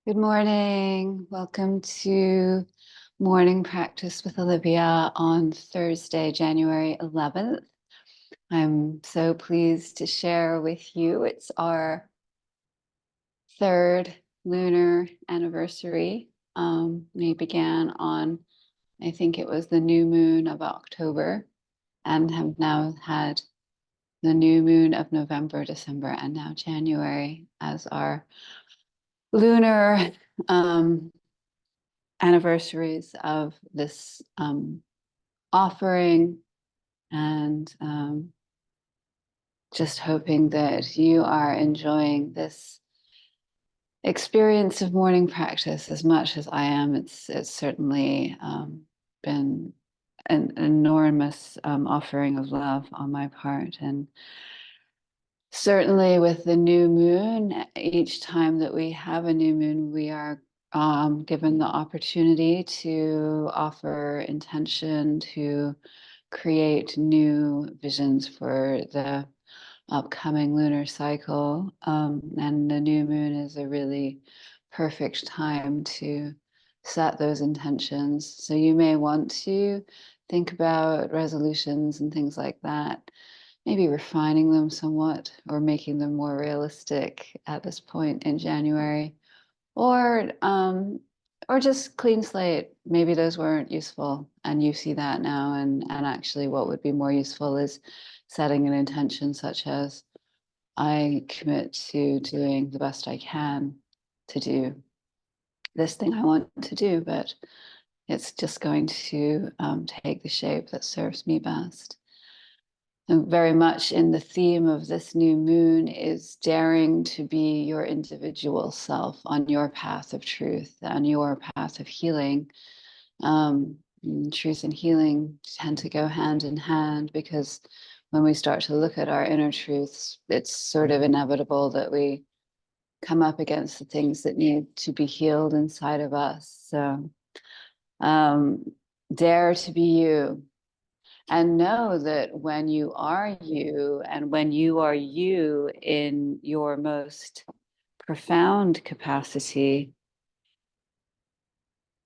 Good morning. Welcome to morning practice with Olivia on Thursday, January 11th. I'm so pleased to share with you. It's our third lunar anniversary. We began on, I think it was the new moon of October, and have now had the new moon of November, December, and now January as our lunar anniversaries of this offering, and just hoping that you are enjoying this experience of morning practice as much as I am. It's certainly been an enormous offering of love on my part, and certainly with the new moon, each time that we have a new moon, we are given the opportunity to offer intention, to create new visions for the upcoming lunar cycle. And the new moon is a really perfect time to set those intentions. So you may want to think about resolutions and things like that, maybe refining them somewhat or making them more realistic at this point in January, or just clean slate. Maybe those weren't useful and you see that now, and actually what would be more useful is setting an intention such as, I commit to doing the best I can to do this thing I want to do, but it's just going to take the shape that serves me best. And very much in the theme of this new moon is daring to be your individual self on your path of truth, on your path of healing. Truth and healing tend to go hand in hand, because when we start to look at our inner truths, it's sort of inevitable that we come up against the things that need to be healed inside of us. So dare to be you. And know that when you are you, and when you are you in your most profound capacity,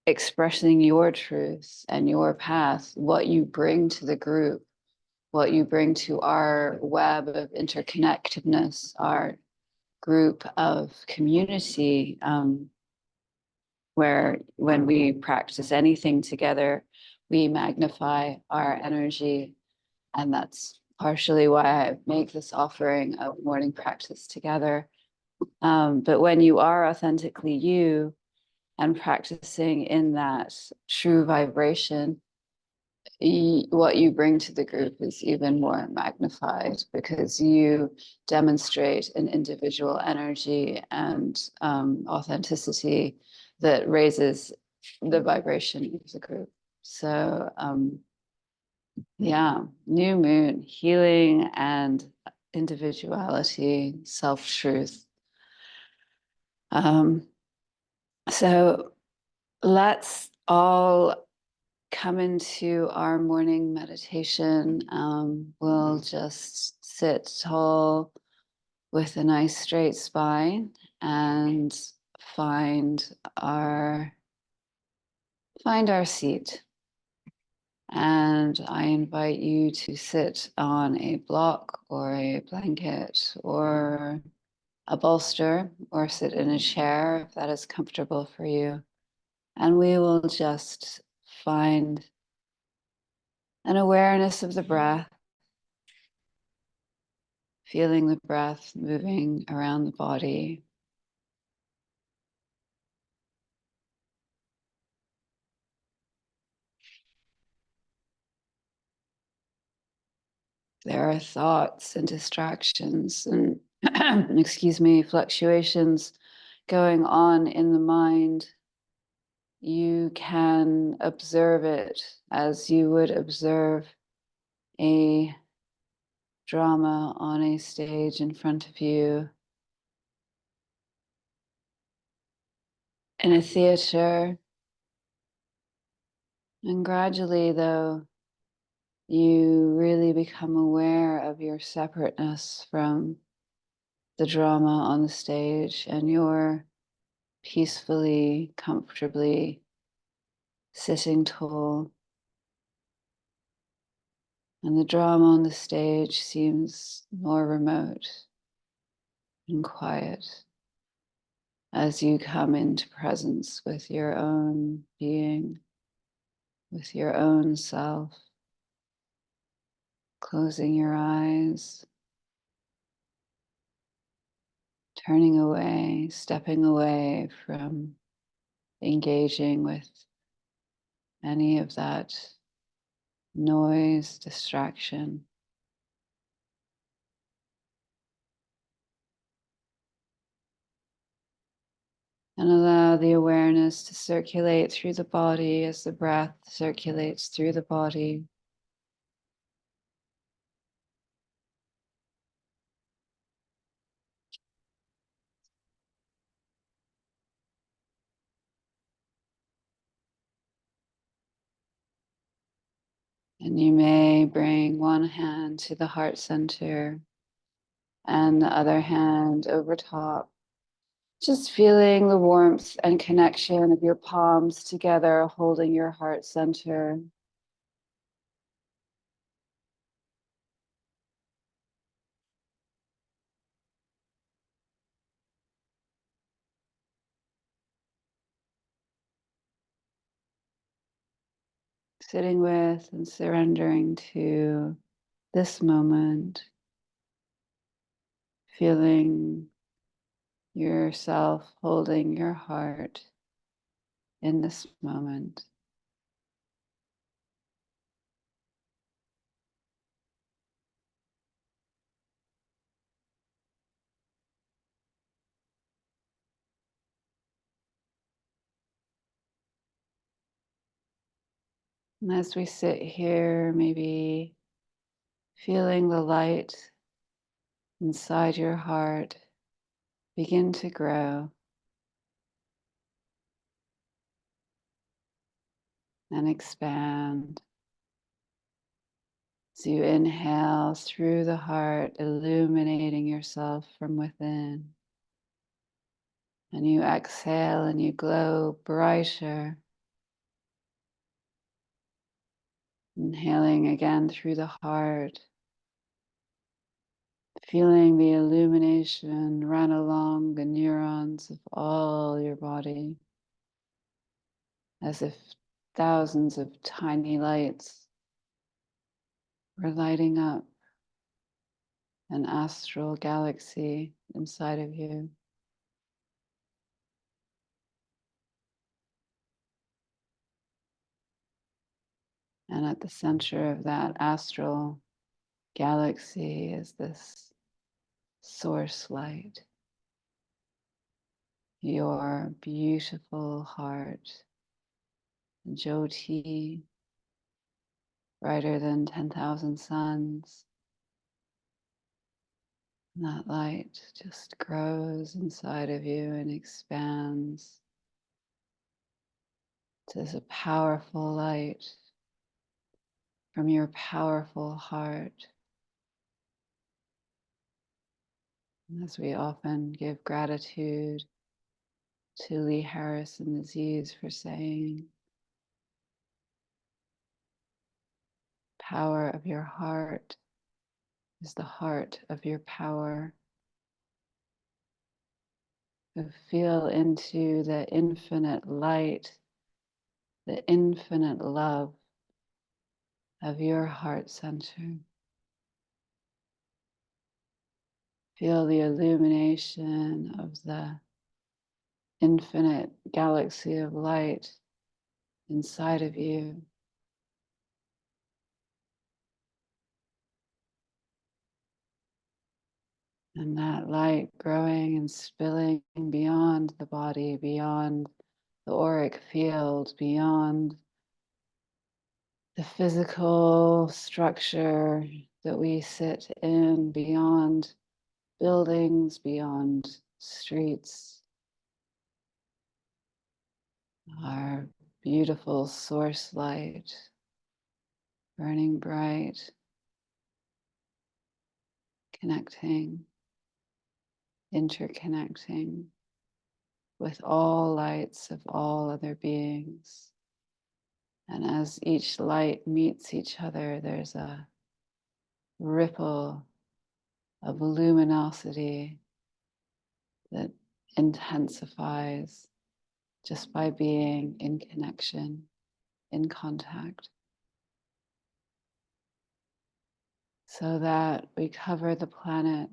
expressing your truth and your path, what you bring to the group, what you bring to our web of interconnectedness, our group of community, where when we practice anything together, we magnify our energy. And that's partially why I make this offering of morning practice together. But when you are authentically you and practicing in that true vibration, what you bring to the group is even more magnified, because you demonstrate an individual energy and authenticity that raises the vibration of the group. So yeah, new moon, healing and individuality, self-truth. So let's all come into our morning meditation. We'll just sit tall with a nice straight spine and find our seat. And I invite you to sit on a block or a blanket or a bolster, or sit in a chair if that is comfortable for you. And we will just find an awareness of the breath, feeling the breath moving around the body. There are thoughts and distractions and excuse me, fluctuations going on in the mind. You can observe it as you would observe a drama on a stage in front of you in a theater. And gradually, though, you really become aware of your separateness from the drama on the stage and your peacefully, comfortably sitting tall. And the drama on the stage seems more remote and quiet as you come into presence with your own being, with your own self, closing your eyes, turning away, stepping away from engaging with any of that noise, distraction. And allow the awareness to circulate through the body as the breath circulates through the body. And you may bring one hand to the heart center and the other hand over top. Just feeling the warmth and connection of your palms together, holding your heart center. Sitting with and surrendering to this moment, feeling yourself holding your heart in this moment. And as we sit here, maybe feeling the light inside your heart begin to grow and expand. As you inhale through the heart, illuminating yourself from within. And you exhale and you glow brighter. Inhaling again through the heart, feeling the illumination run along the neurons of all your body, as if thousands of tiny lights were lighting up an astral galaxy inside of you. And at the center of that astral galaxy is this source light, your beautiful heart, Jyoti, brighter than 10,000 suns. And that light just grows inside of you and expands to this powerful light from your powerful heart. And as we often give gratitude to Lee Harrison Aziz for saying, power of your heart is the heart of your power. To feel into the infinite light, the infinite love of your heart center. Feel the illumination of the infinite galaxy of light inside of you. And that light growing and spilling beyond the body, beyond the auric field, beyond the physical structure that we sit in, beyond buildings, beyond streets. Our beautiful source light, burning bright, connecting, interconnecting, with all lights of all other beings. And as each light meets each other, there's a ripple of luminosity that intensifies just by being in connection, in contact. So that we cover the planet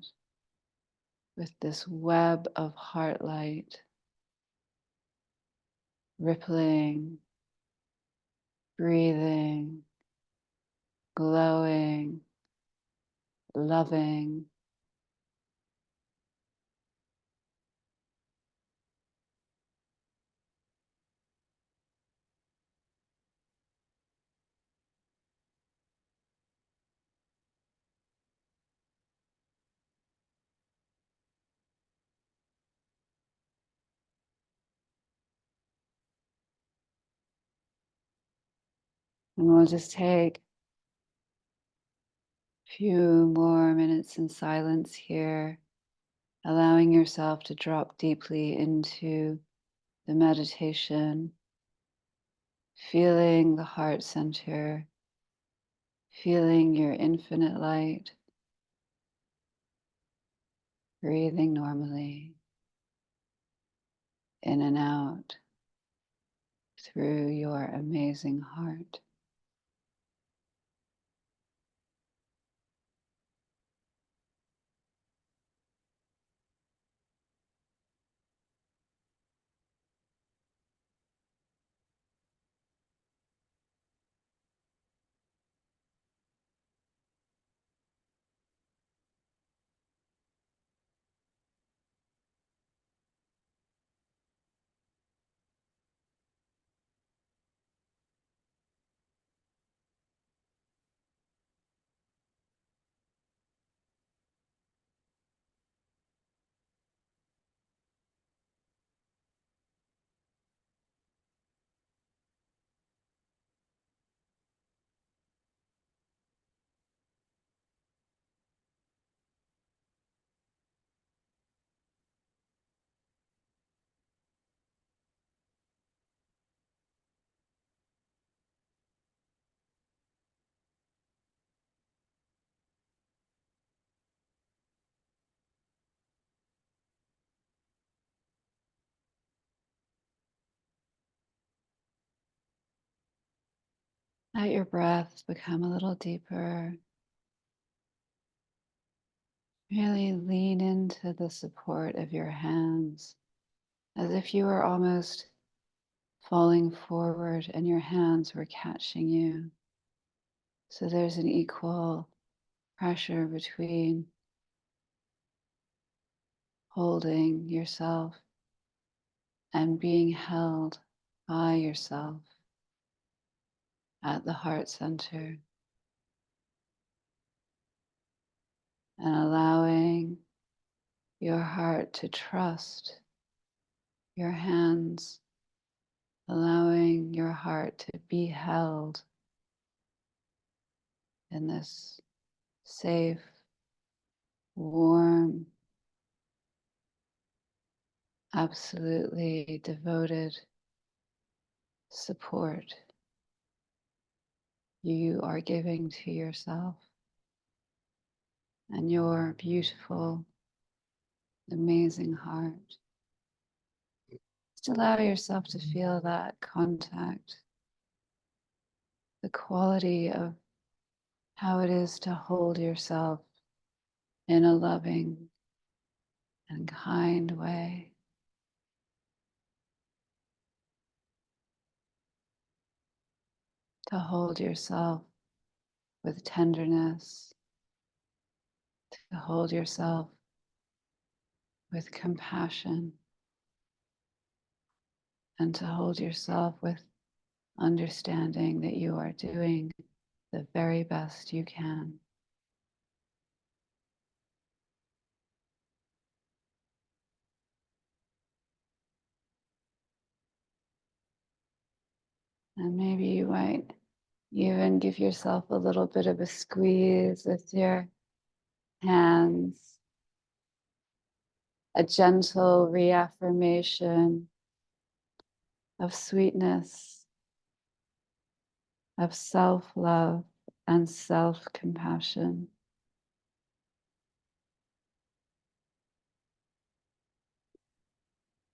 with this web of heart light, rippling, breathing, glowing, loving. And we'll just take a few more minutes in silence here, allowing yourself to drop deeply into the meditation, feeling the heart center, feeling your infinite light, breathing normally in and out through your amazing heart. Let your breath become a little deeper. Really lean into the support of your hands as if you were almost falling forward and your hands were catching you. So there's an equal pressure between holding yourself and being held by yourself at the heart center, and allowing your heart to trust your hands, allowing your heart to be held in this safe, warm, absolutely devoted support you are giving to yourself and your beautiful, amazing heart. Just allow yourself to feel that contact, the quality of how it is to hold yourself in a loving and kind way. To hold yourself with tenderness, to hold yourself with compassion, and to hold yourself with understanding that you are doing the very best you can. And maybe you might even give yourself a little bit of a squeeze with your hands a gentle reaffirmation of sweetness, of self-love and self-compassion.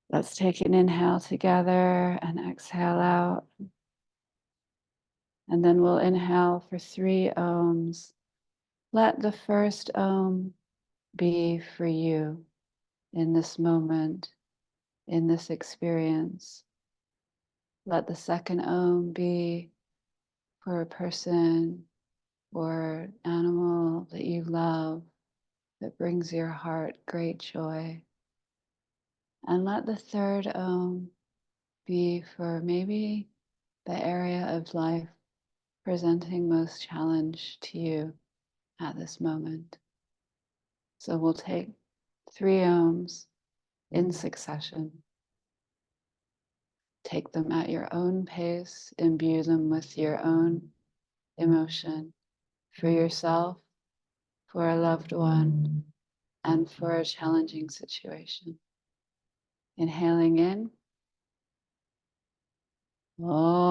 Let's take an inhale together and exhale out. And then we'll inhale for 3 ohms. Let the first ohm be for you in this moment, in this experience. Let the second ohm be for a person or animal that you love, that brings your heart great joy. And let the third ohm be for maybe the area of life presenting most challenge to you at this moment. So we'll take 3 ohms in succession. Take them at your own pace, imbue them with your own emotion for yourself, for a loved one, and for a challenging situation. Inhaling in. Om.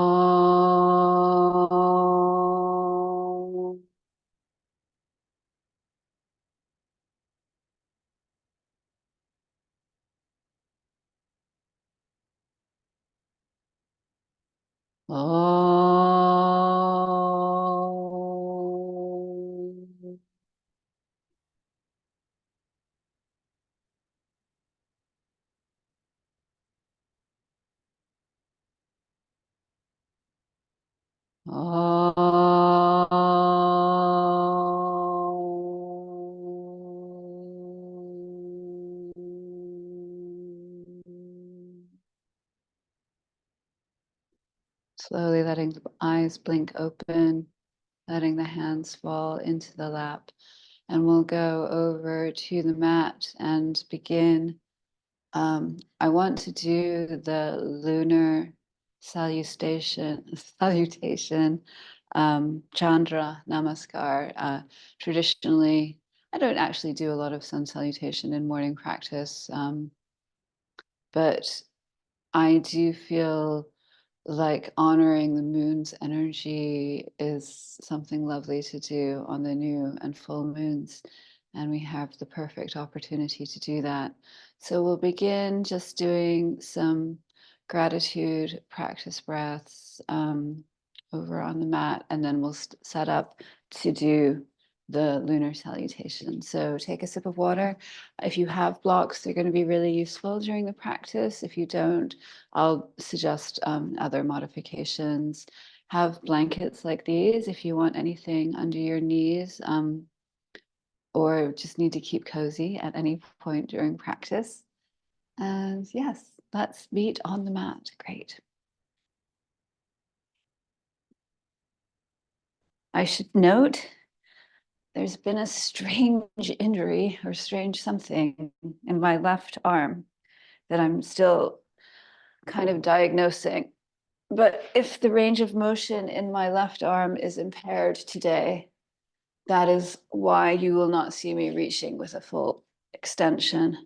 Om. Slowly letting the eyes blink open, letting the hands fall into the lap. And we'll go over to the mat and begin. I want to do the lunar salutation, Chandra Namaskar. Traditionally, I don't actually do a lot of sun salutation in morning practice, but I do feel like honoring the moon's energy is something lovely to do on the new and full moons. And we have the perfect opportunity to do that. So we'll begin just doing some gratitude practice breaths over on the mat, and then we'll set up to do the lunar salutation. So take a sip of water. If you have blocks, they're going to be really useful during the practice. If you don't, I'll suggest other modifications. Have blankets like these if you want anything under your knees, or just need to keep cozy at any point during practice. And yes, let's meet on the mat. Great. I should note there's been a strange injury or strange something in my left arm that I'm still kind of diagnosing. But if the range of motion in my left arm is impaired today, that is why you will not see me reaching with a full extension.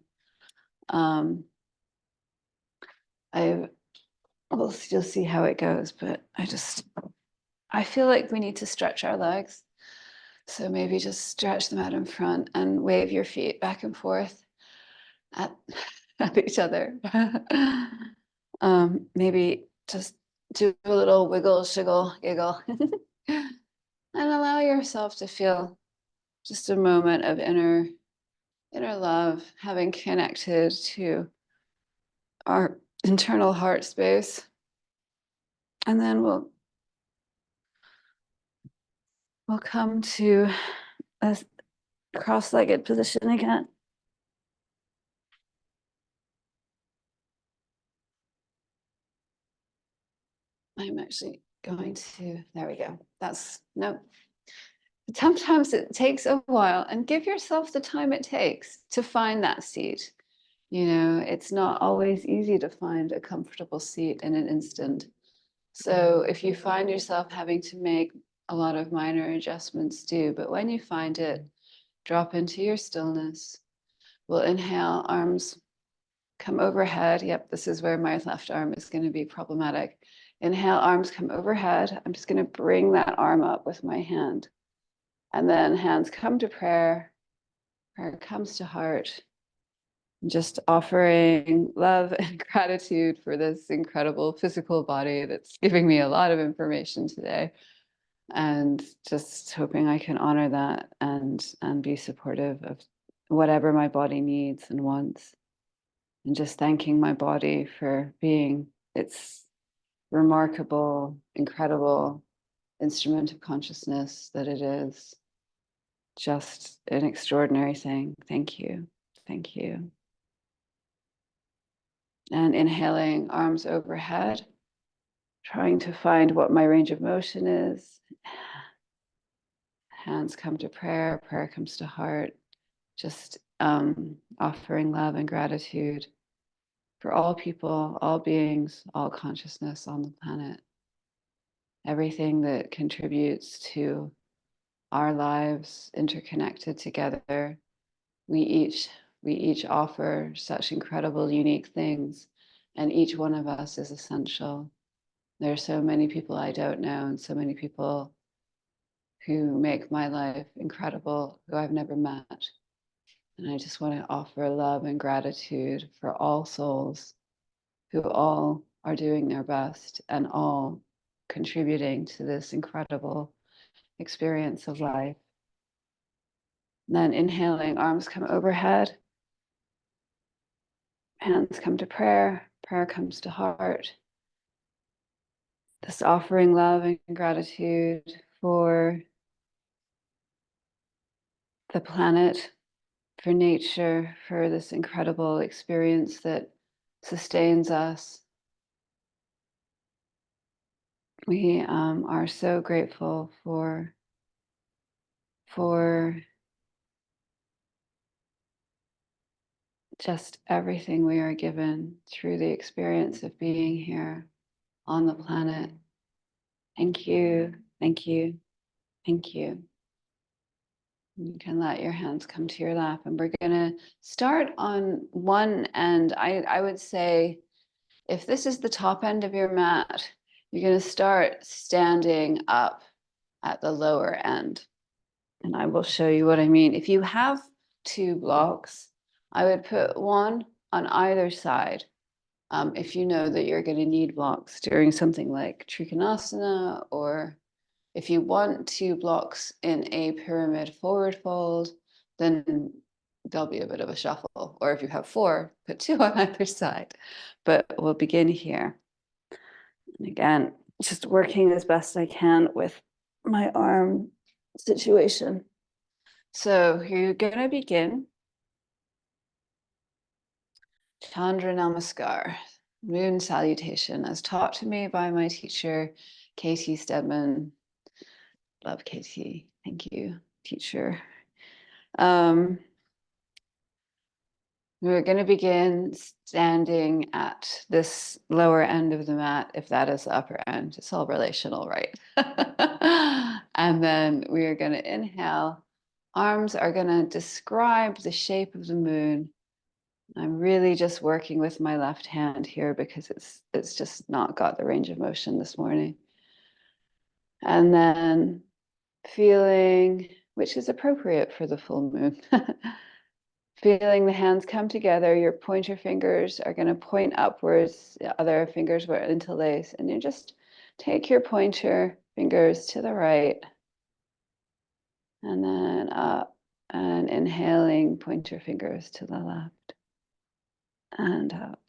We'll still see how it goes, but I feel like we need to stretch our legs. So maybe just stretch them out in front and wave your feet back and forth at, at each other. Maybe just do a little wiggle, shiggle, giggle, and allow yourself to feel just a moment of inner love, having connected to our internal heart space. And then we'll come to a cross-legged position again. I'm actually going to, there we go. No. Sometimes it takes a while, and give yourself the time it takes to find that seat. You know, it's not always easy to find a comfortable seat in an instant. So if you find yourself having to make a lot of minor adjustments, do, but when you find it, drop into your stillness, We'll inhale, arms come overhead. Yep, this is where my left arm is going to be problematic. Inhale, arms come overhead. I'm just going to bring that arm up with my hand. And then hands come to prayer. Prayer comes to heart. Just offering love and gratitude for this incredible physical body that's giving me a lot of information today. And just hoping I can honor that and be supportive of whatever my body needs and wants. And just thanking my body for being its remarkable, incredible instrument of consciousness that it is. Just an extraordinary thing. Thank you. Thank you. And inhaling, arms overhead, trying to find what my range of motion is. Hands come to prayer, prayer comes to heart. Just offering love and gratitude for all people, all beings, all consciousness on the planet. Everything that contributes to our lives interconnected together. We each offer such incredible, unique things, and each one of us is essential. There are so many people I don't know, and so many people who make my life incredible, who I've never met. And I just want to offer love and gratitude for all souls who all are doing their best and all contributing to this incredible experience of life. And then inhaling, arms come overhead, hands come to prayer, prayer comes to heart. This offering love and gratitude for the planet, for nature, for this incredible experience that sustains us. We are so grateful for just everything we are given through the experience of being here on the planet. Thank you, thank you, thank you. You can let your hands come to your lap, and we're going to start on one end. I would say if this is the top end of your mat, you're going to start standing up at the lower end. And I will show you what I mean. If you have two blocks, I would put one on either side. If you know that you're going to need blocks during something like Trikonasana, or if you want two blocks in a pyramid forward fold, then there'll be a bit of a shuffle. Or if you have four, put two on either side. But we'll begin here. And again, just working as best I can with my arm situation. So you're going to begin Chandra Namaskar, moon salutation, as taught to me by my teacher, Katie Stedman. Love Katie. Thank you, teacher. We're going to begin standing at this lower end of the mat, if that is the upper end. It's all relational, right? And then we are going to inhale. Arms are going to describe the shape of the moon. I'm really just working with my left hand here because it's just not got the range of motion this morning. And then feeling, which is appropriate for the full moon, feeling the hands come together. Your pointer fingers are going to point upwards, the other fingers will interlace, and you just take your pointer fingers to the right and then up, and inhaling pointer fingers to the left and up.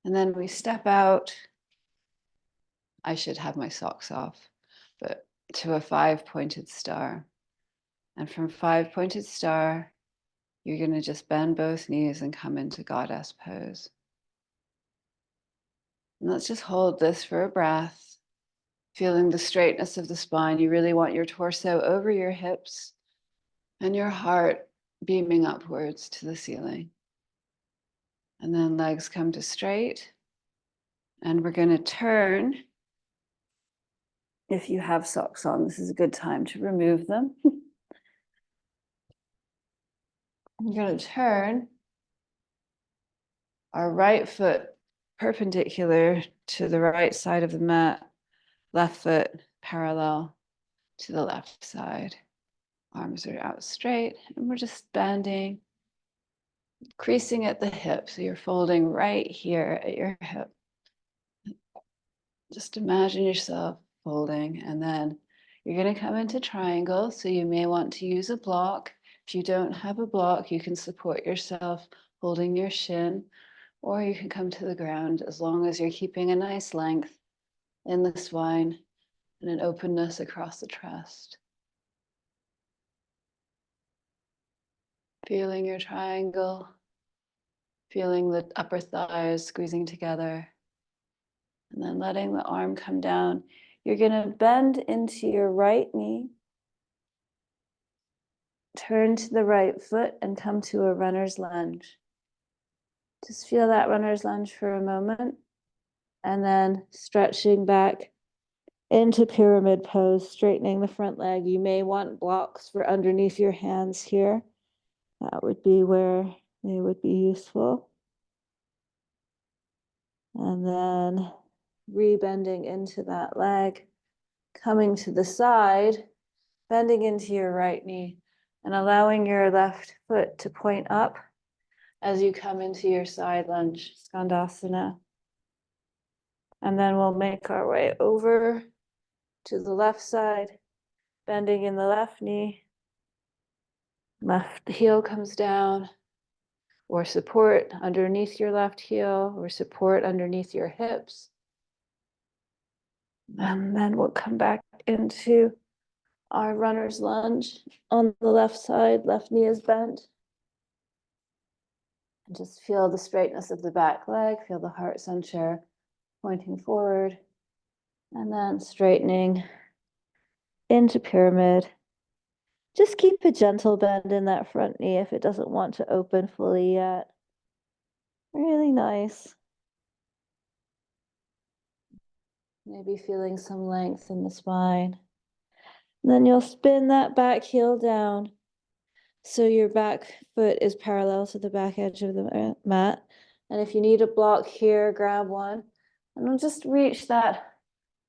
And then we step out. I should have my socks off, but to a 5-pointed star. And from 5-pointed star, you're going to just bend both knees and come into goddess pose. And let's just hold this for a breath, feeling the straightness of the spine. You really want your torso over your hips and your heart beaming upwards to the ceiling. And then legs come to straight. And we're going to turn. If you have socks on, this is a good time to remove them. I'm going to turn our right foot perpendicular to the right side of the mat, left foot parallel to the left side. Arms are out straight, and we're just bending, creasing at the hip. So you're folding right here at your hip. Just imagine yourself folding, and then you're going to come into triangle. So you may want to use a block. If you don't have a block, you can support yourself holding your shin, or you can come to the ground as long as you're keeping a nice length in the spine and an openness across the chest. Feeling your triangle, feeling the upper thighs squeezing together, and then letting the arm come down. You're going to bend into your right knee, turn to the right foot, and come to a runner's lunge. Just feel that runner's lunge for a moment, and then stretching back into pyramid pose, straightening the front leg. You may want blocks for underneath your hands here. That would be where they would be useful. And then rebending into that leg, coming to the side, bending into your right knee, and allowing your left foot to point up as you come into your side lunge, Skandasana. And then we'll make our way over to the left side, bending in the left knee. Left heel comes down, or support underneath your left heel, or support underneath your hips. And then we'll come back into our runner's lunge on the left side. Left knee is bent. And just feel the straightness of the back leg. Feel the heart center pointing forward. And then straightening into pyramid. Just keep a gentle bend in that front knee if it doesn't want to open fully yet. Really nice. Maybe feeling some length in the spine. And then you'll spin that back heel down. So your back foot is parallel to the back edge of the mat. And if you need a block here, grab one. And we'll just reach that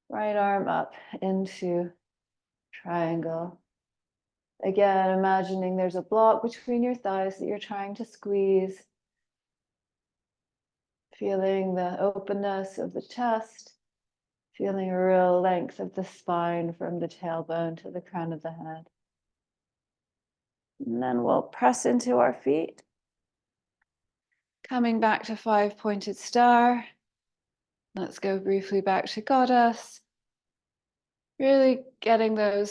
right arm up into triangle. Again, imagining there's a block between your thighs that you're trying to squeeze. Feeling the openness of the chest. Feeling a real length of the spine from the tailbone to the crown of the head. And then we'll press into our feet. Coming back to 5-pointed star. Let's go briefly back to goddess. Really getting the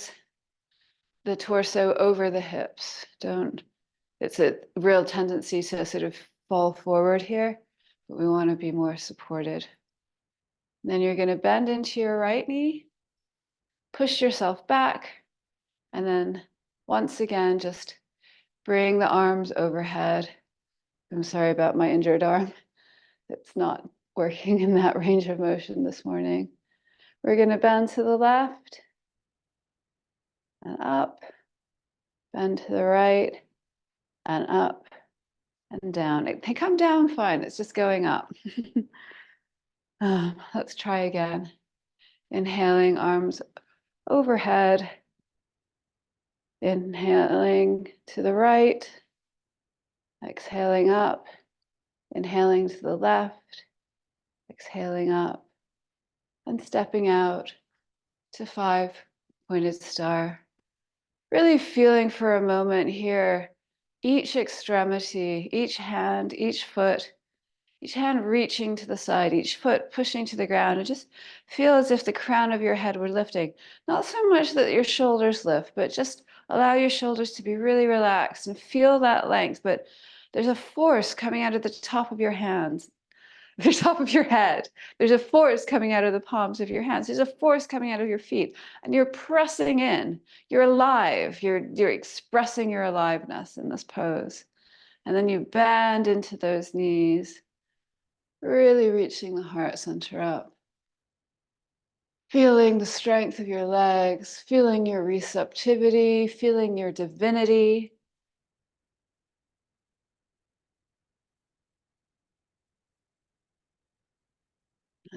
torso over the hips. It's a real tendency to sort of fall forward here, but we want to be more supported. And then you're going to bend into your right knee, push yourself back, and then once again, just bring the arms overhead. I'm sorry about my injured arm. It's not working in that range of motion this morning. We're going to bend to the left and up, bend to the right and up and down. They come down fine, it's just going up. Let's try again. Inhaling, arms overhead. Inhaling to the right, exhaling up, inhaling to the left, exhaling up, and stepping out to 5-pointed star. Really feeling for a moment here, each extremity, each hand, each foot, each hand reaching to the side, each foot pushing to the ground, and just feel as if the crown of your head were lifting. Not so much that your shoulders lift, but just allow your shoulders to be really relaxed and feel that length. But there's a force coming out of the top of your hands, the top of your head. There's a force coming out of the palms of your hands. There's a force coming out of your feet, and you're pressing in. You're alive. You're expressing your aliveness in this pose. And then you bend into those knees, really reaching the heart center up. Feeling the strength of your legs, feeling your receptivity, feeling your divinity.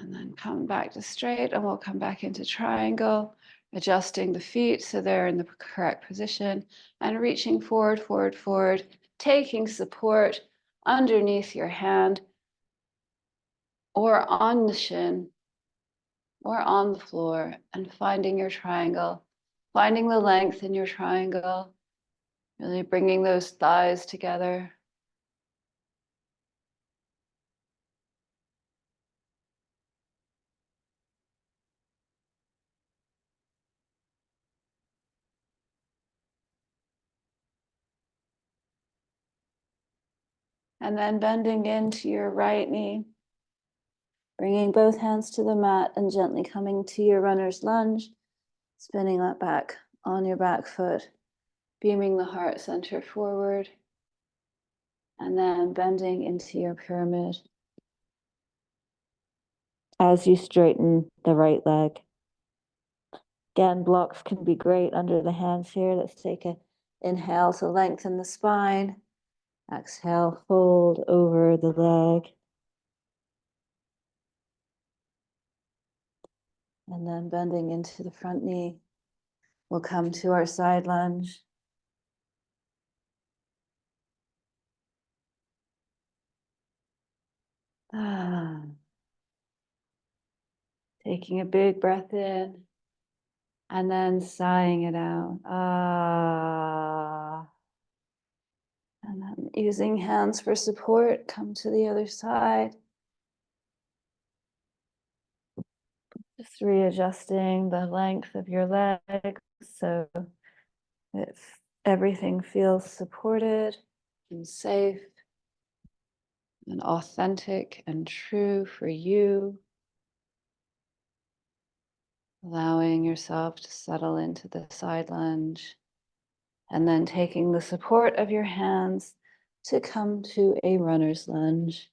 And then come back to straight, and we'll come back into triangle, adjusting the feet so they're in the correct position, and reaching forward, forward, forward, taking support underneath your hand or on the shin or on the floor, and finding your triangle, finding the length in your triangle, really bringing those thighs together. And then bending into your right knee, bringing both hands to the mat and gently coming to your runner's lunge, spinning that back on your back foot, beaming the heart center forward, and then bending into your pyramid as you straighten the right leg. Again, blocks can be great under the hands here. Let's take an inhale to lengthen the spine. Exhale, fold over the leg. And then bending into the front knee. We'll come to our side lunge. Taking a big breath in and then sighing it out. And then using hands for support, come to the other side. Just readjusting the length of your legs so that everything feels supported and safe and authentic and true for you. Allowing yourself to settle into the side lunge, and then taking the support of your hands to come to a runner's lunge,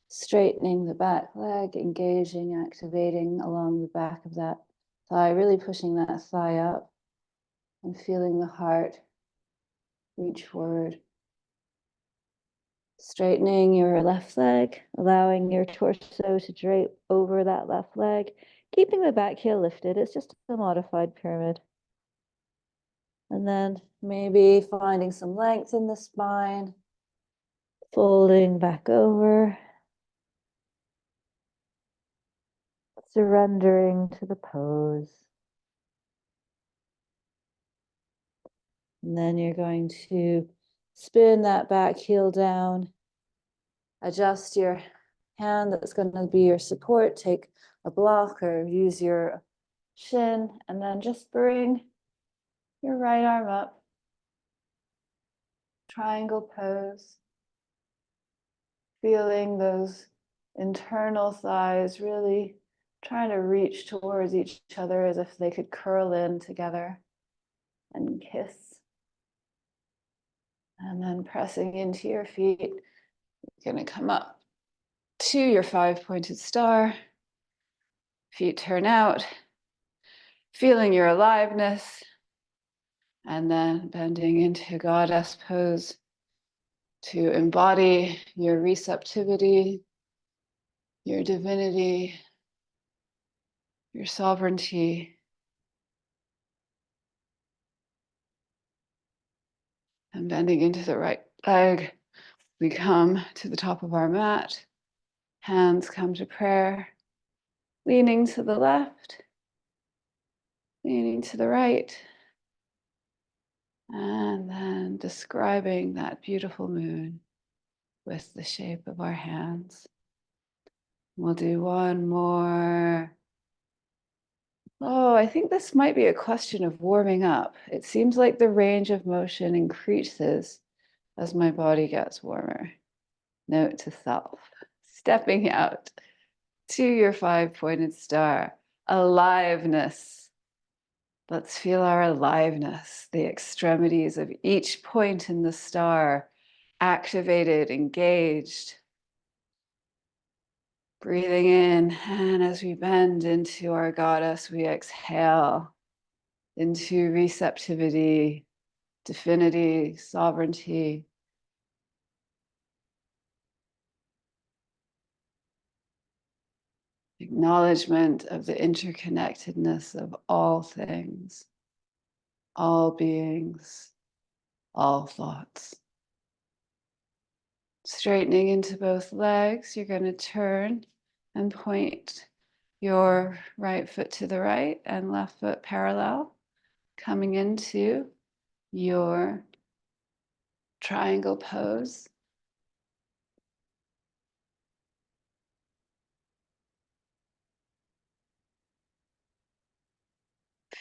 straightening the back leg, engaging, activating along the back of that thigh, really pushing that thigh up and feeling the heart reach forward. Straightening your left leg, allowing your torso to drape over that left leg, keeping the back heel lifted. It's just a modified pyramid. And then maybe finding some length in the spine, folding back over, surrendering to the pose. And then you're going to spin that back heel down, adjust your hand that's going to be your support, take a block or use your shin, and then just bring your right arm up, triangle pose, feeling those internal thighs really trying to reach towards each other as if they could curl in together and kiss. And then pressing into your feet, you're going to come up to your 5-pointed star. Feet turn out, feeling your aliveness, and then bending into goddess pose to embody your receptivity, your divinity, your sovereignty. And bending into the right leg, we come to the top of our mat. Hands come to prayer, leaning to the left, leaning to the right, and then describing that beautiful moon with the shape of our hands. We'll do one more. Oh, I think this might be a question of warming up. It seems like the range of motion increases as my body gets warmer. Note to self, stepping out to your 5-pointed star. Aliveness. Let's feel our aliveness, the extremities of each point in the star, activated, engaged. Breathing in, and as we bend into our goddess, we exhale into receptivity, divinity, sovereignty. acknowledgement of the interconnectedness of all things, all beings, all thoughts. Straightening into both legs, you're going to turn and point your right foot to the right and left foot parallel, coming into your triangle pose.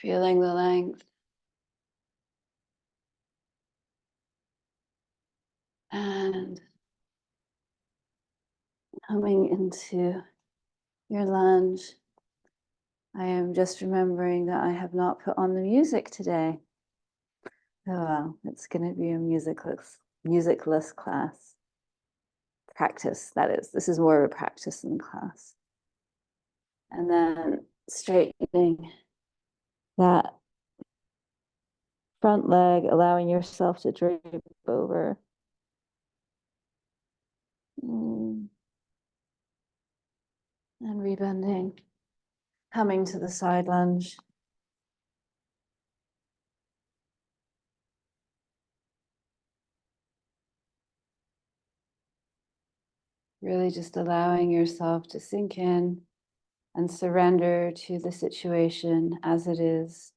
Feeling the length. And coming into your lunge. I am just remembering that I have not put on the music today. Oh well, it's going to be a musicless class. Practice, that is. This is more of a practice than class. And then straightening that front leg, allowing yourself to drape over. And rebending, coming to the side lunge. Really just allowing yourself to sink in and surrender to the situation as it is,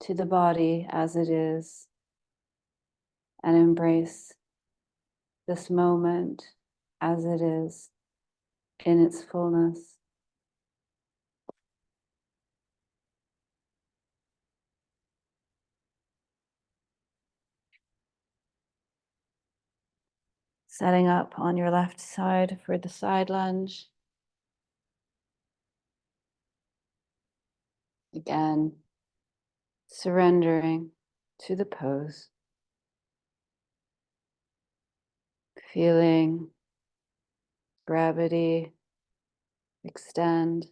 to the body as it is, and embrace this moment as it is in its fullness. Setting up on your left side for the side lunge. Again, surrendering to the pose. Feeling gravity extend.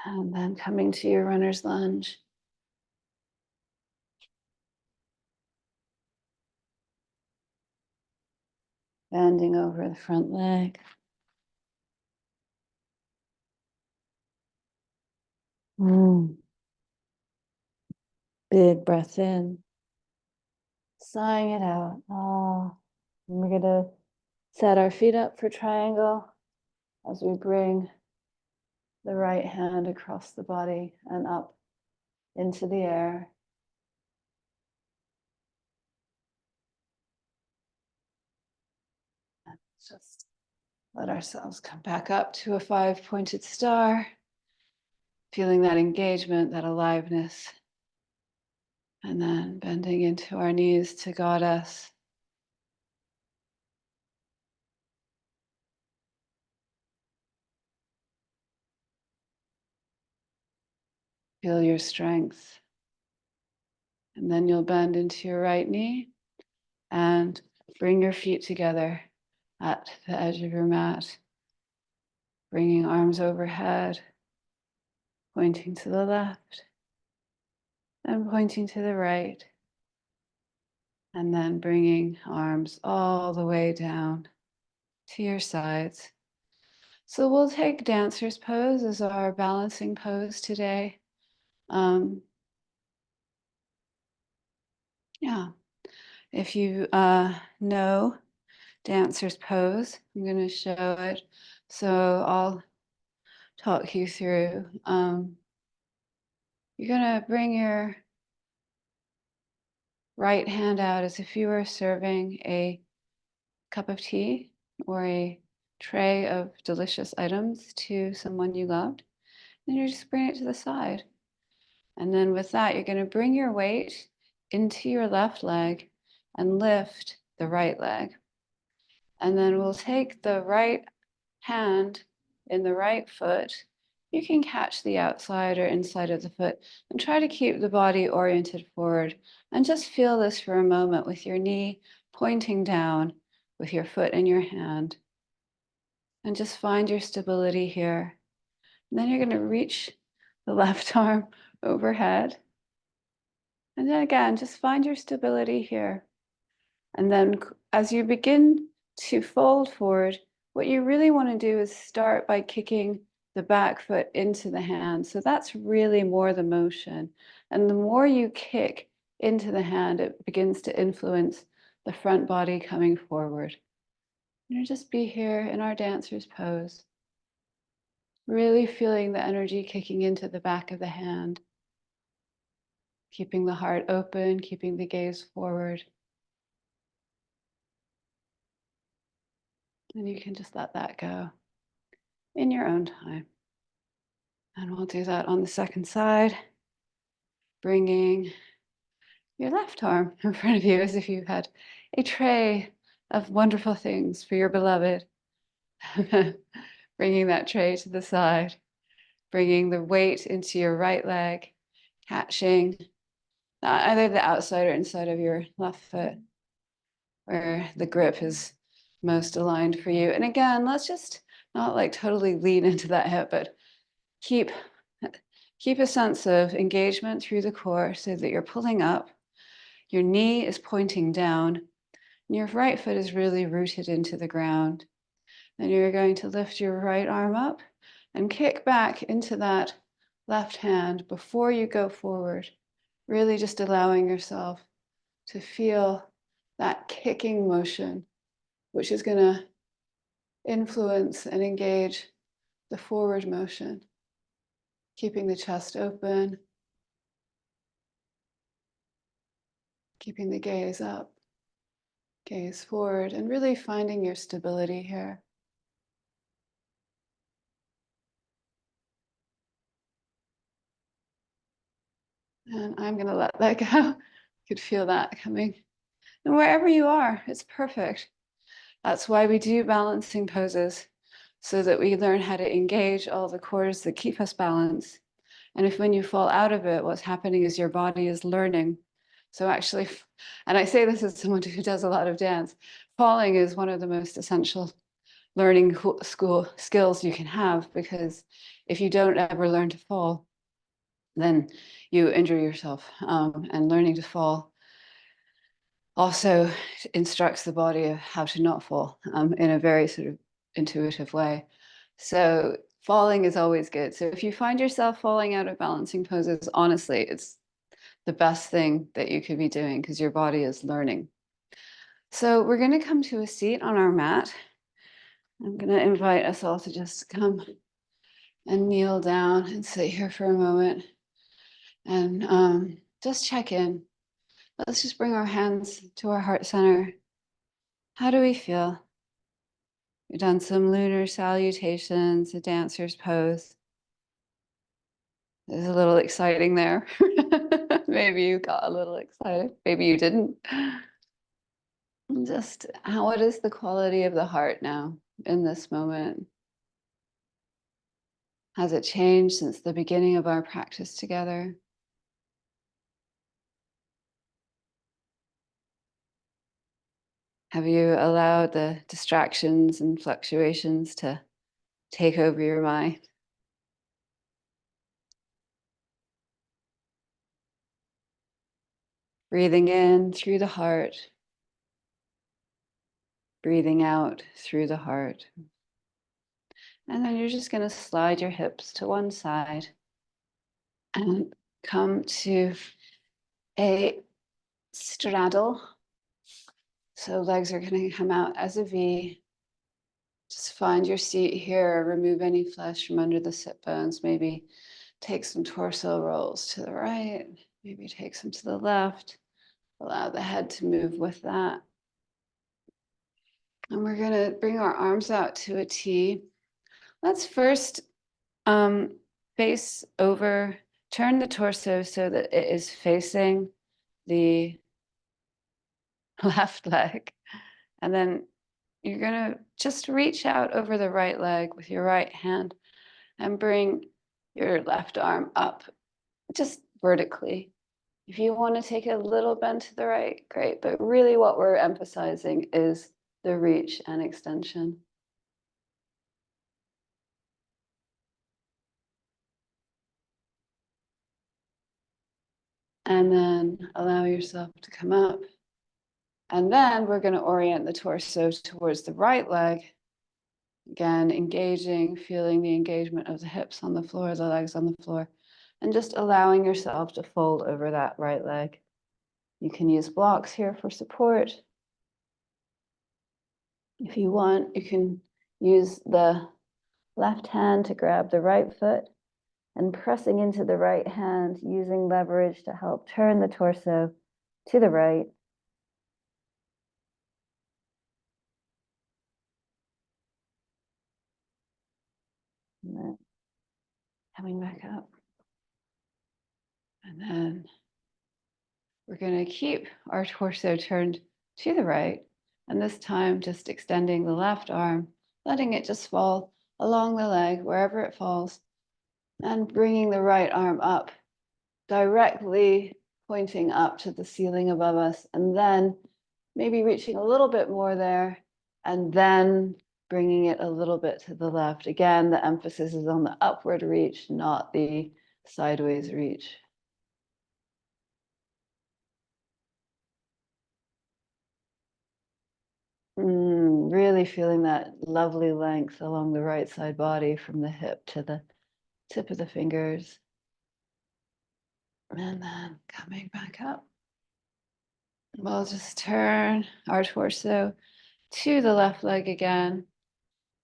And then coming to your runner's lunge. Bending over the front leg. Big breath in. Sighing it out. Oh. And we're going to set our feet up for triangle as we bring the right hand across the body and up into the air. And just let ourselves come back up to a 5-pointed star, feeling that engagement, that aliveness, and then bending into our knees to Goddess. Feel your strength. And then you'll bend into your right knee and bring your feet together at the edge of your mat, bringing arms overhead, pointing to the left and pointing to the right, and then bringing arms all the way down to your sides. So we'll take dancer's pose as our balancing pose today. If you know dancer's pose, I'm going to show it. So I'll talk you through. You're going to bring your right hand out as if you were serving a cup of tea or a tray of delicious items to someone you loved. And you just bring it to the side. And then with that, you're going to bring your weight into your left leg and lift the right leg. And then we'll take the right hand in the right foot. You can catch the outside or inside of the foot and try to keep the body oriented forward. And just feel this for a moment with your knee pointing down, with your foot in your hand. And just find your stability here. And then you're going to reach the left arm overhead. And then again, just find your stability here. And then as you begin to fold forward, what you really want to do is start by kicking the back foot into the hand. So that's really more the motion. And the more you kick into the hand, it begins to influence the front body coming forward. Just be here in our dancer's pose, really feeling the energy kicking into the back of the hand, keeping the heart open, keeping the gaze forward. And you can just let that go in your own time. And we'll do that on the second side, bringing your left arm in front of you as if you had a tray of wonderful things for your beloved. Bringing that tray to the side, bringing the weight into your right leg, catching either the outside or inside of your left foot, where the grip is most aligned for you. And again, let's just not like totally lean into that hip, but keep a sense of engagement through the core so that you're pulling up. Your knee is pointing down, and your right foot is really rooted into the ground. Then you're going to lift your right arm up and kick back into that left hand before you go forward, really just allowing yourself to feel that kicking motion, which is going to influence and engage the forward motion, keeping the chest open, keeping the gaze up, gaze forward, and really finding your stability here. And I'm going to let that go. You could feel that coming. And wherever you are, it's perfect. That's why we do balancing poses, so that we learn how to engage all the cores that keep us balanced. And if when you fall out of it, what's happening is your body is learning. So actually, and I say this as someone who does a lot of dance, falling is one of the most essential learning school skills you can have, because if you don't ever learn to fall, then you injure yourself. And learning to fall also instructs the body of how to not fall in a very sort of intuitive way. So falling is always good. So if you find yourself falling out of balancing poses, honestly, it's the best thing that you could be doing, because your body is learning. So we're going to come to a seat on our mat. I'm going to invite us all to just come and kneel down and sit here for a moment and just check in. Let's just bring our hands to our heart center. How do we feel? We've done some lunar salutations, a dancer's pose. It's a little exciting there. Maybe you got a little excited. Maybe you didn't. Just what is the quality of the heart now in this moment? Has it changed since the beginning of our practice together? Have you allowed the distractions and fluctuations to take over your mind? Breathing in through the heart, breathing out through the heart. And then you're just going to slide your hips to one side and come to a straddle. So legs are going to come out as a V. Just find your seat here. Remove any flesh from under the sit bones. Maybe take some torso rolls to the right. Maybe take some to the left. Allow the head to move with that. And we're going to bring our arms out to a T. Let's first face over, turn the torso so that it is facing the left leg. And then you're going to just reach out over the right leg with your right hand and bring your left arm up just vertically. If you want to take a little bend to the right, great. But really what we're emphasizing is the reach and extension. And then allow yourself to come up And then we're going to orient the torso towards the right leg. Again, engaging, feeling the engagement of the hips on the floor, the legs on the floor, and just allowing yourself to fold over that right leg. You can use blocks here for support. If you want, you can use the left hand to grab the right foot and pressing into the right hand, using leverage to help turn the torso to the right. And then coming back up. And then we're going to keep our torso turned to the right. And this time, just extending the left arm, letting it just fall along the leg, wherever it falls, and bringing the right arm up, directly pointing up to the ceiling above us, and then maybe reaching a little bit more there, and then bringing it a little bit to the left. Again, the emphasis is on the upward reach, not the sideways reach. Really feeling that lovely length along the right side body from the hip to the tip of the fingers. And then coming back up. We'll just turn our torso to the left leg again,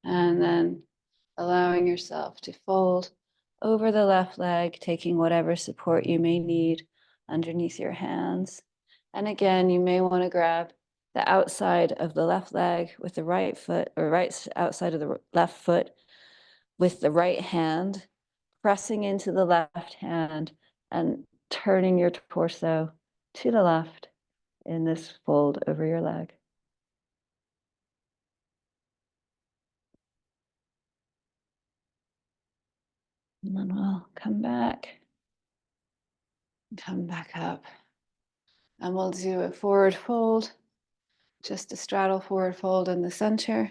and then allowing yourself to fold over the left leg, taking whatever support you may need underneath your hands. And again, you may want to grab the outside of the left leg with the right foot, or right outside of the left foot with the right hand, pressing into the left hand and turning your torso to the left in this fold over your leg. And then we'll come back up. And we'll do a forward fold, just a straddle forward fold in the center.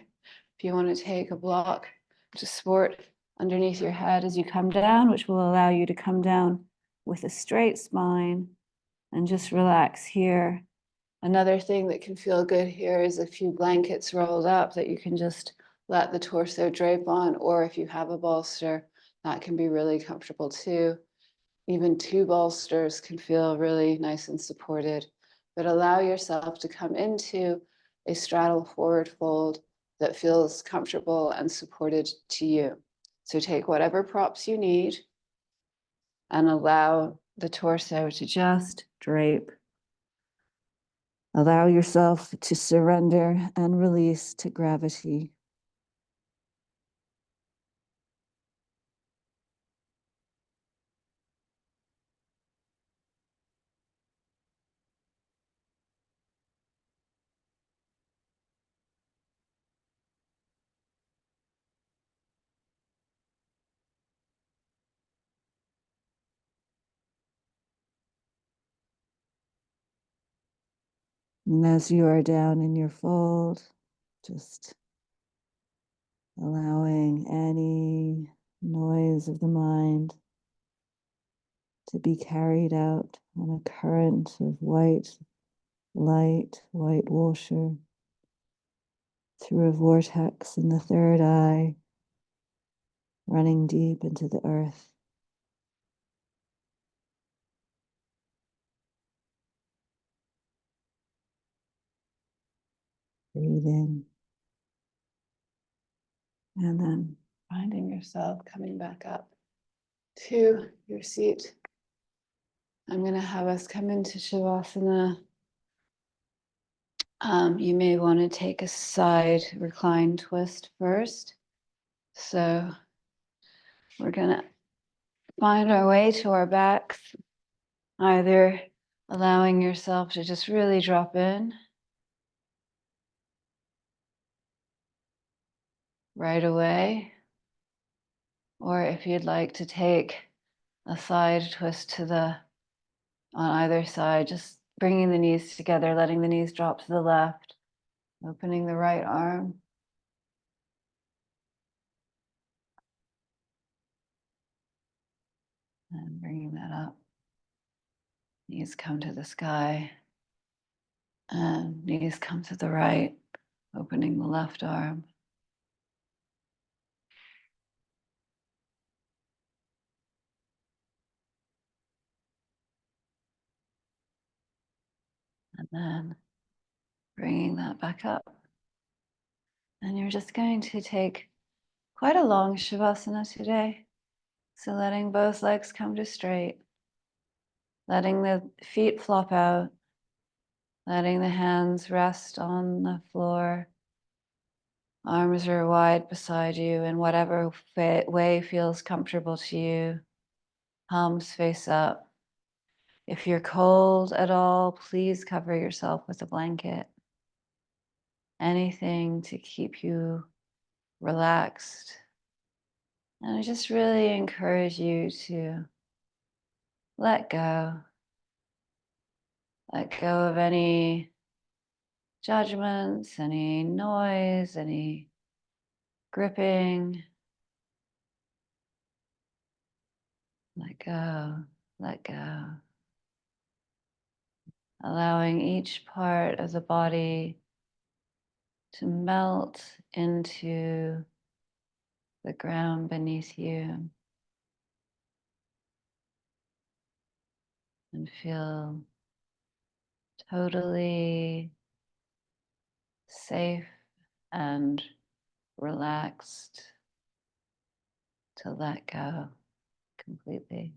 If you want to take a block to support underneath your head as you come down, which will allow you to come down with a straight spine and just relax here. Another thing that can feel good here is a few blankets rolled up that you can just let the torso drape on, or if you have a bolster, that can be really comfortable too. Even two bolsters can feel really nice and supported, but allow yourself to come into a straddle forward fold that feels comfortable and supported to you. So take whatever props you need and allow the torso to just drape. Allow yourself to surrender and release to gravity. And as you are down in your fold, just allowing any noise of the mind to be carried out on a current of white light, white washer, through a vortex in the third eye, running deep into the earth. Breathe in. And then finding yourself coming back up to your seat. I'm going to have us come into Shavasana. You may want to take a side recline twist first. So we're going to find our way to our backs, either allowing yourself to just really drop in right away, or if you'd like to take a side twist to the on either side, just bringing the knees together, letting the knees drop to the left, opening the right arm. And bringing that up. Knees come to the sky. And knees come to the right, opening the left arm. And then bringing that back up. And you're just going to take quite a long Shavasana today. So letting both legs come to straight, letting the feet flop out, letting the hands rest on the floor. Arms are wide beside you in whatever way feels comfortable to you. Palms face up. If you're cold at all, please cover yourself with a blanket. Anything to keep you relaxed. And I just really encourage you to let go. Let go of any judgments, any noise, any gripping. Let go, let go. Allowing each part of the body to melt into the ground beneath you and feel totally safe and relaxed to let go completely.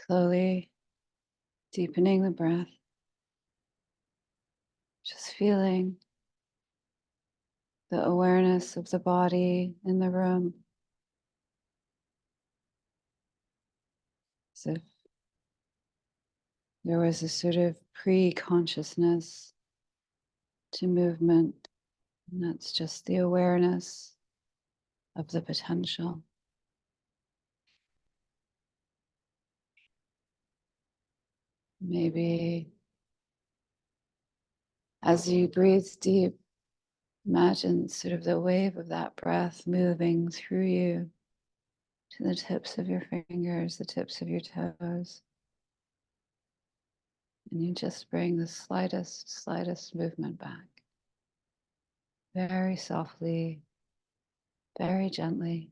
Slowly deepening the breath, just feeling the awareness of the body in the room, as if there was a sort of pre-consciousness to movement, and that's just the awareness of the potential. Maybe as you breathe deep, imagine sort of the wave of that breath moving through you to the tips of your fingers, the tips of your toes. And you just bring the slightest movement back. Very softly, very gently.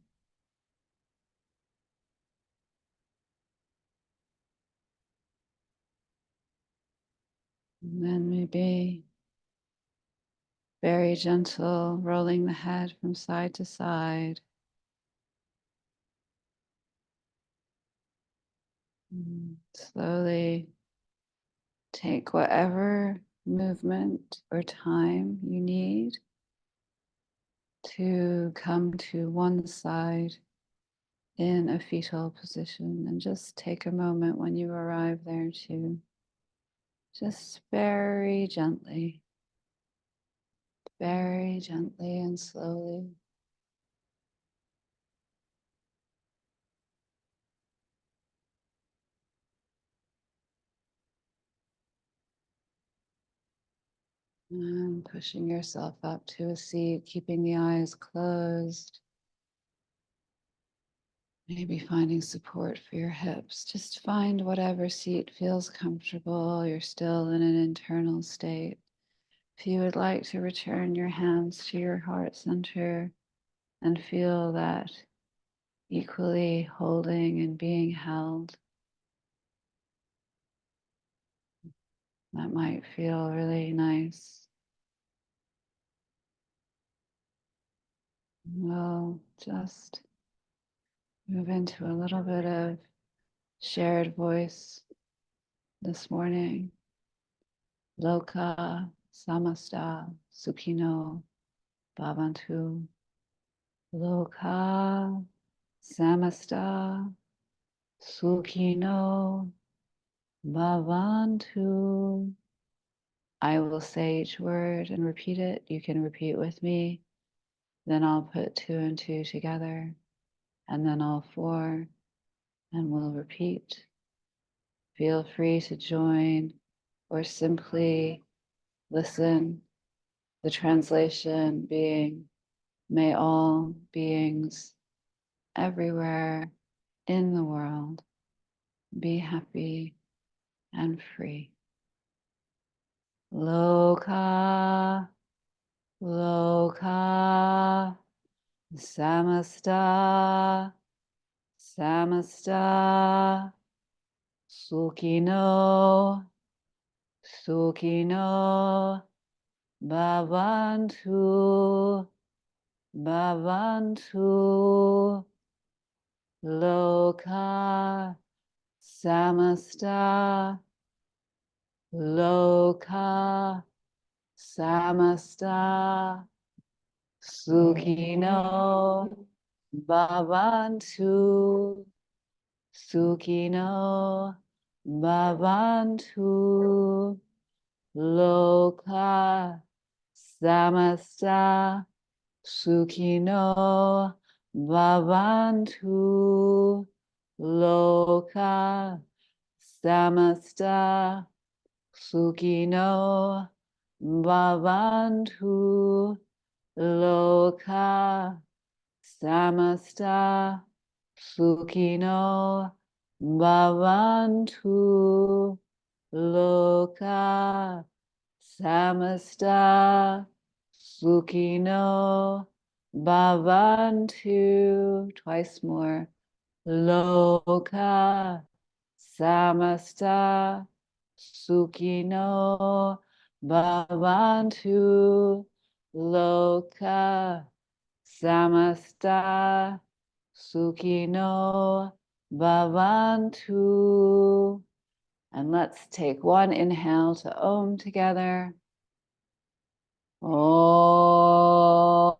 And then maybe very gentle, rolling the head from side to side. Slowly take whatever movement or time you need to come to one side in a fetal position, and just take a moment when you arrive there to just very gently and slowly and pushing yourself up to a seat, keeping the eyes closed. Maybe finding support for your hips. Just find whatever seat feels comfortable. You're still in an internal state. If you would like to return your hands to your heart center and feel that equally holding and being held, that might feel really nice. We'll just move into a little bit of shared voice this morning. Loka samasta sukhino bhavantu. Loka samasta sukhino bhavantu. I will say each word and repeat it. You can repeat with me. Then I'll put 2 and 2 together, and then all 4, and we'll repeat. Feel free to join or simply listen. The translation being, may all beings everywhere in the world be happy and free. Loka, loka, samasta, samasta, sukhino, sukhino, bhavantu, bhavantu, loka, samasta, loka, samasta, sukhino, bhavantu, sukhino, bhavantu, loka, samasta, sukhino, bhavantu, loka, samasta, sukhino, bhavantu, loka, samasta, sukhino, bhavantu, loka, samasta, sukhino, bhavantu. Twice more. Loka, samasta, sukhino, bhavantu, loka, samasta, sukhino, Bhavantu. And let's take one inhale to Om together. Om.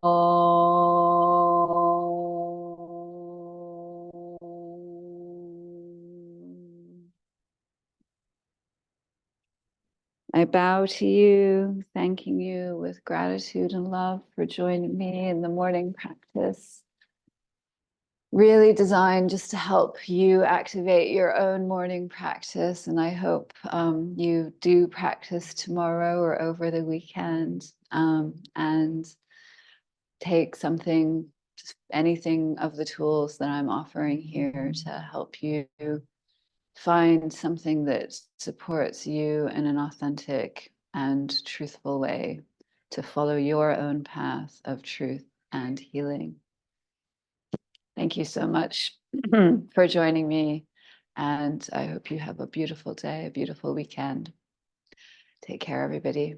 I bow to you, thanking you with gratitude and love for joining me in the morning practice. Really designed just to help you activate your own morning practice. And I hope you do practice tomorrow or over the weekend, and take something, just anything of the tools that I'm offering here to help you find something that supports you in an authentic and truthful way to follow your own path of truth and healing. Thank you so much for joining me, and I hope you have a beautiful day, a beautiful weekend. Take care, everybody.